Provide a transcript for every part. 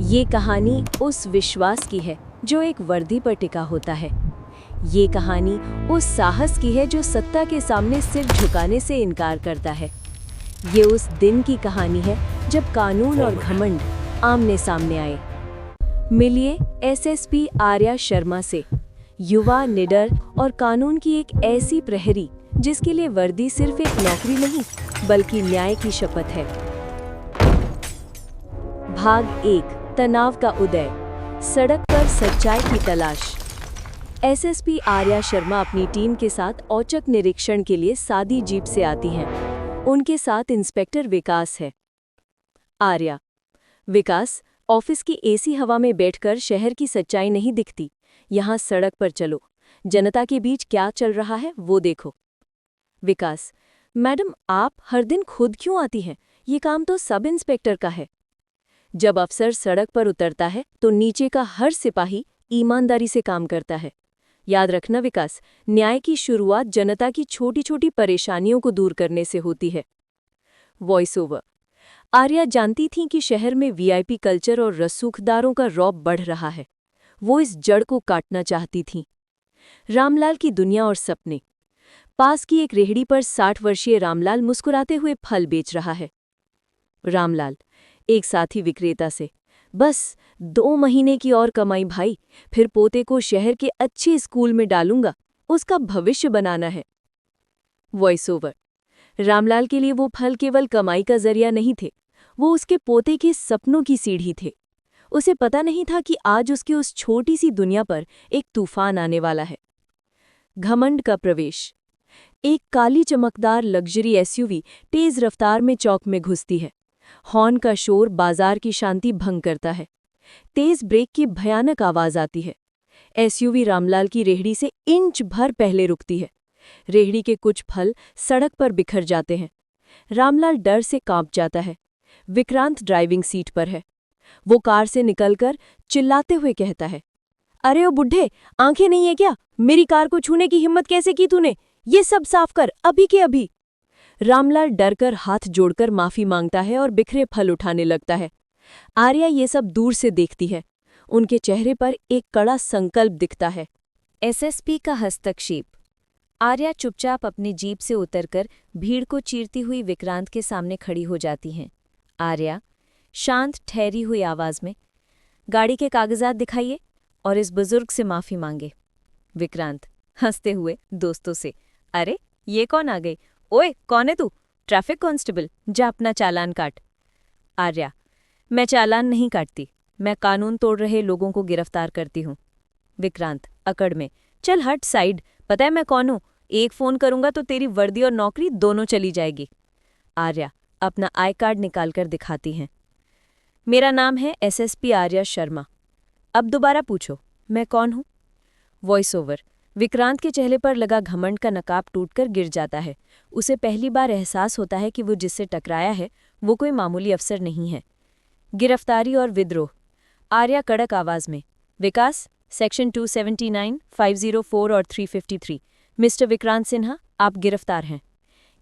ये कहानी उस विश्वास की है जो एक वर्दी पर टिका होता है। ये कहानी उस साहस की है जो सत्ता के सामने सिर झुकाने से इनकार करता है। ये उस दिन की कहानी है जब कानून और घमंड आमने सामने आए। मिलिए एसएसपी आर्या शर्मा से, युवा, निडर और कानून की एक ऐसी प्रहरी जिसके लिए वर्दी सिर्फ एक नौकरी नहीं बल्कि न्याय की शपथ है। भाग 1, तनाव का उदय। सड़क पर सच्चाई की तलाश। एसएसपी आर्या शर्मा अपनी टीम के साथ औचक निरीक्षण के लिए सादी जीप से आती हैं। उनके साथ इंस्पेक्टर विकास है। आर्या: विकास, ऑफिस की एसी हवा में बैठकर शहर की सच्चाई नहीं दिखती। यहाँ सड़क पर चलो, जनता के बीच क्या चल रहा है वो देखो। विकास: मैडम, आप हर दिन खुद क्यों आती हैं? ये काम तो सब इंस्पेक्टर का है। जब अफसर सड़क पर उतरता है तो नीचे का हर सिपाही ईमानदारी से काम करता है। याद रखना विकास, न्याय की शुरुआत जनता की छोटी छोटी परेशानियों को दूर करने से होती है। Voice over. आर्या जानती थीं कि शहर में वीआईपी कल्चर और रसूखदारों का रौब बढ़ रहा है। वो इस जड़ को काटना चाहती थीं। रामलाल की दुनिया और सपने। पास की एक रेहड़ी पर 60 वर्षीय रामलाल मुस्कुराते हुए फल बेच रहा है। रामलाल एक साथी विक्रेता से: बस 2 महीने की और कमाई भाई, फिर पोते को शहर के अच्छे स्कूल में डालूंगा, उसका भविष्य बनाना है। Voice over. रामलाल के लिए वो फल केवल कमाई का जरिया नहीं थे, वो उसके पोते के सपनों की सीढ़ी थे। उसे पता नहीं था कि आज उसकी उस छोटी सी दुनिया पर एक तूफान आने वाला है। घमंड का प्रवेश। एक काली चमकदार लग्जरी एसयूवी तेज रफ्तार में चौक में घुसती है। हॉर्न का शोर बाजार की शांति भंग करता है। तेज ब्रेक की भयानक आवाज आती है। एसयूवी रामलाल की रेहड़ी से इंच भर पहले रुकती है। रेहड़ी के कुछ फल सड़क पर बिखर जाते हैं। रामलाल डर से कांप जाता है। विक्रांत ड्राइविंग सीट पर है। वो कार से निकलकर चिल्लाते हुए कहता है: अरे ओ बुढ़े, आंखें नहीं है क्या? मेरी कार को छूने की हिम्मत कैसे की तूने? ये सब साफ कर, अभी के अभी। रामलाल डरकर हाथ जोड़कर माफी मांगता है और बिखरे फल उठाने लगता है। आर्या ये सब दूर से देखती है। उनके चेहरे पर एक कड़ा संकल्प दिखता है। एसएसपी का हस्तक्षेप। आर्या चुपचाप अपनी जीप से उतरकर भीड़ को चीरती हुई विक्रांत के सामने खड़ी हो जाती हैं। आर्या शांत ठहरी हुई आवाज में: गाड़ी के कागजात दिखाइए और इस बुजुर्ग से माफी मांगे। विक्रांत हंसते हुए दोस्तों से: अरे ये कौन आ गई? ओए, कौन है तू? ट्रैफिक कांस्टेबल, जा अपना चालान काट। आर्या: मैं चालान नहीं काटती, मैं कानून तोड़ रहे लोगों को गिरफ्तार करती हूँ। विक्रांत अकड़ में: चल हट साइड, पता है मैं कौन हूँ? एक फोन करूंगा तो तेरी वर्दी और नौकरी दोनों चली जाएगी। आर्या अपना आई कार्ड निकालकर दिखाती हैं। मेरा नाम है एसएसपी आर्या शर्मा। अब दोबारा पूछो, मैं कौन हूँ? Voice over. विक्रांत के चेहरे पर लगा घमंड का नकाब टूटकर गिर जाता है। उसे पहली बार एहसास होता है कि वो जिससे टकराया है वो कोई मामूली अफसर नहीं है। गिरफ्तारी और विद्रोह। आर्या कड़क आवाज में: विकास, सेक्शन 279, 504 और 353, मिस्टर विक्रांत सिन्हा, आप गिरफ्तार हैं।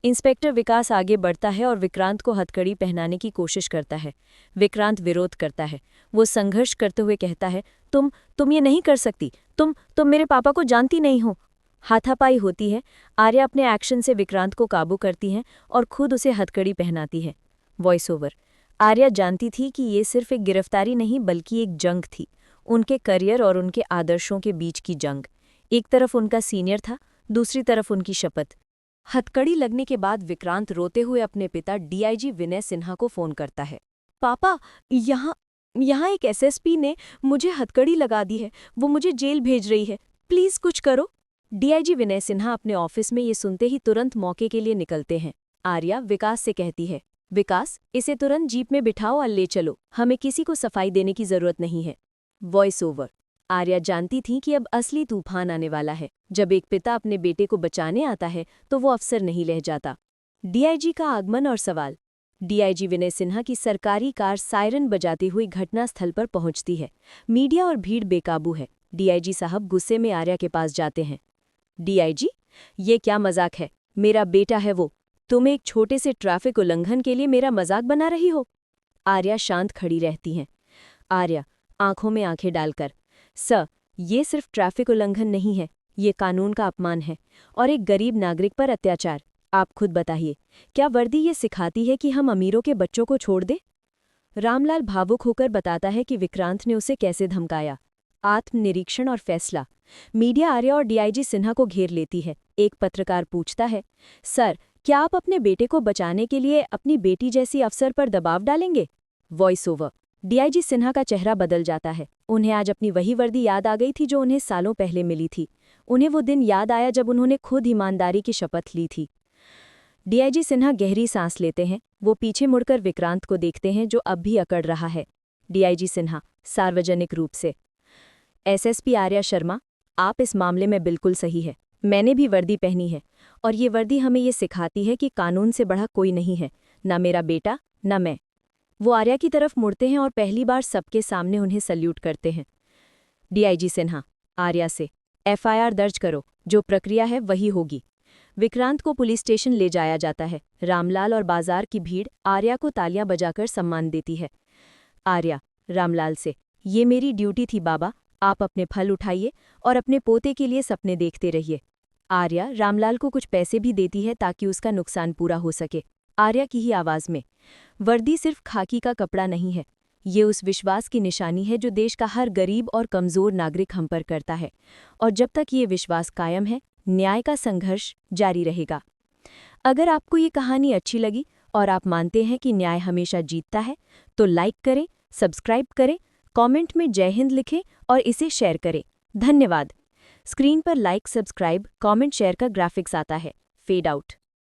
इंस्पेक्टर विकास आगे बढ़ता है और विक्रांत को हथकड़ी पहनाने की कोशिश करता है। विक्रांत विरोध करता है। वो संघर्ष करते हुए कहता है: तुम ये नहीं कर सकती, तुम मेरे पापा को जानती नहीं हो। हाथापाई होती है। आर्या अपने एक्शन से विक्रांत को काबू करती हैं और खुद उसे हथकड़ी पहनाती है। Voice over. आर्या जानती थी कि ये सिर्फ एक गिरफ्तारी नहीं बल्कि एक जंग थी, उनके करियर और उनके आदर्शों के बीच की जंग। एक तरफ उनका सीनियर था, दूसरी तरफ उनकी शपथ। हथकड़ी लगने के बाद विक्रांत रोते हुए अपने पिता डीआईजी विनय सिन्हा को फोन करता है। पापा, यहाँ एक एसएसपी ने मुझे हथकड़ी लगा दी है, वो मुझे जेल भेज रही है, प्लीज कुछ करो। डीआईजी विनय सिन्हा अपने ऑफिस में ये सुनते ही तुरंत मौके के लिए निकलते हैं। आर्या विकास से कहती है: विकास, इसे तुरंत जीप में बिठाओ और ले चलो, हमें किसी को सफाई देने की जरूरत नहीं है। Voice over. आर्या जानती थी कि अब असली तूफान आने वाला है। जब एक पिता अपने बेटे को बचाने आता है तो वो अफसर नहीं रह जाता। डीआईजी का आगमन और सवाल। डीआईजी विनय सिन्हा की सरकारी कार सायरन बजाती हुई घटनास्थल पर पहुंचती है। मीडिया और भीड़ बेकाबू है। डीआईजी साहब गुस्से में आर्या के पास जाते हैं। डीआईजी, ये क्या मजाक है? मेरा बेटा है वो, तुम एक छोटे से ट्रैफिक उल्लंघन के लिए मेरा मजाक बना रही हो? आर्या शांत खड़ी रहती हैं। आर्या, आंखों में आंखें डालकर, सर, ये सिर्फ ट्रैफिक उल्लंघन नहीं है, ये कानून का अपमान है और एक गरीब नागरिक पर अत्याचार। आप खुद बताइए, क्या वर्दी ये सिखाती है कि हम अमीरों के बच्चों को छोड़ दें? रामलाल भावुक होकर बताता है कि विक्रांत ने उसे कैसे धमकाया। आत्मनिरीक्षण और फैसला। मीडिया आर्या और डीआईजी सिन्हा को घेर लेती है। एक पत्रकार पूछता है, सर, क्या आप अपने बेटे को बचाने के लिए अपनी बेटी जैसी अफसर पर दबाव डालेंगे? Voice over. डीआईजी सिन्हा का चेहरा बदल जाता है। उन्हें आज अपनी वही वर्दी याद आ गई थी जो उन्हें सालों पहले मिली थी। उन्हें वो दिन याद आया जब उन्होंने खुद ईमानदारी की शपथ ली थी। डीआईजी सिन्हा गहरी सांस लेते हैं। वो पीछे मुड़कर विक्रांत को देखते हैं जो अब भी अकड़ रहा है। डीआईजी सिन्हा, सार्वजनिक रूप से, एसएसपी आर्या शर्मा, आप इस मामले में बिल्कुल सही है। मैंने भी वर्दी पहनी है और ये वर्दी हमें ये सिखाती है कि कानून से बढ़ा कोई नहीं है, ना मेरा बेटा, ना मैं। वो आर्या की तरफ मुड़ते हैं और पहली बार सबके सामने उन्हें सल्यूट करते हैं। डीआईजी सिन्हा, आर्या से, एफआईआर दर्ज करो, जो प्रक्रिया है वही होगी। विक्रांत को पुलिस स्टेशन ले जाया जाता है। रामलाल और बाजार की भीड़ आर्या को तालियां बजाकर सम्मान देती है। आर्या, रामलाल से, ये मेरी ड्यूटी थी बाबा, आप अपने फल उठाइए और अपने पोते के लिए सपने देखते रहिए। आर्या रामलाल को कुछ पैसे भी देती है ताकि उसका नुकसान पूरा हो सके। आर्या की ही आवाज में, वर्दी सिर्फ खाकी का कपड़ा नहीं है, ये उस विश्वास की निशानी है जो देश का हर गरीब और कमजोर नागरिक हम पर करता है, और जब तक ये विश्वास कायम है, न्याय का संघर्ष जारी रहेगा। अगर आपको ये कहानी अच्छी लगी और आप मानते हैं कि न्याय हमेशा जीतता है, तो लाइक करें, सब्सक्राइब करें, कमेंट में जय हिंद लिखें और इसे शेयर करें। धन्यवाद। स्क्रीन पर लाइक, सब्सक्राइब, कमेंट, शेयर का ग्राफिक्स आता है। Fade out.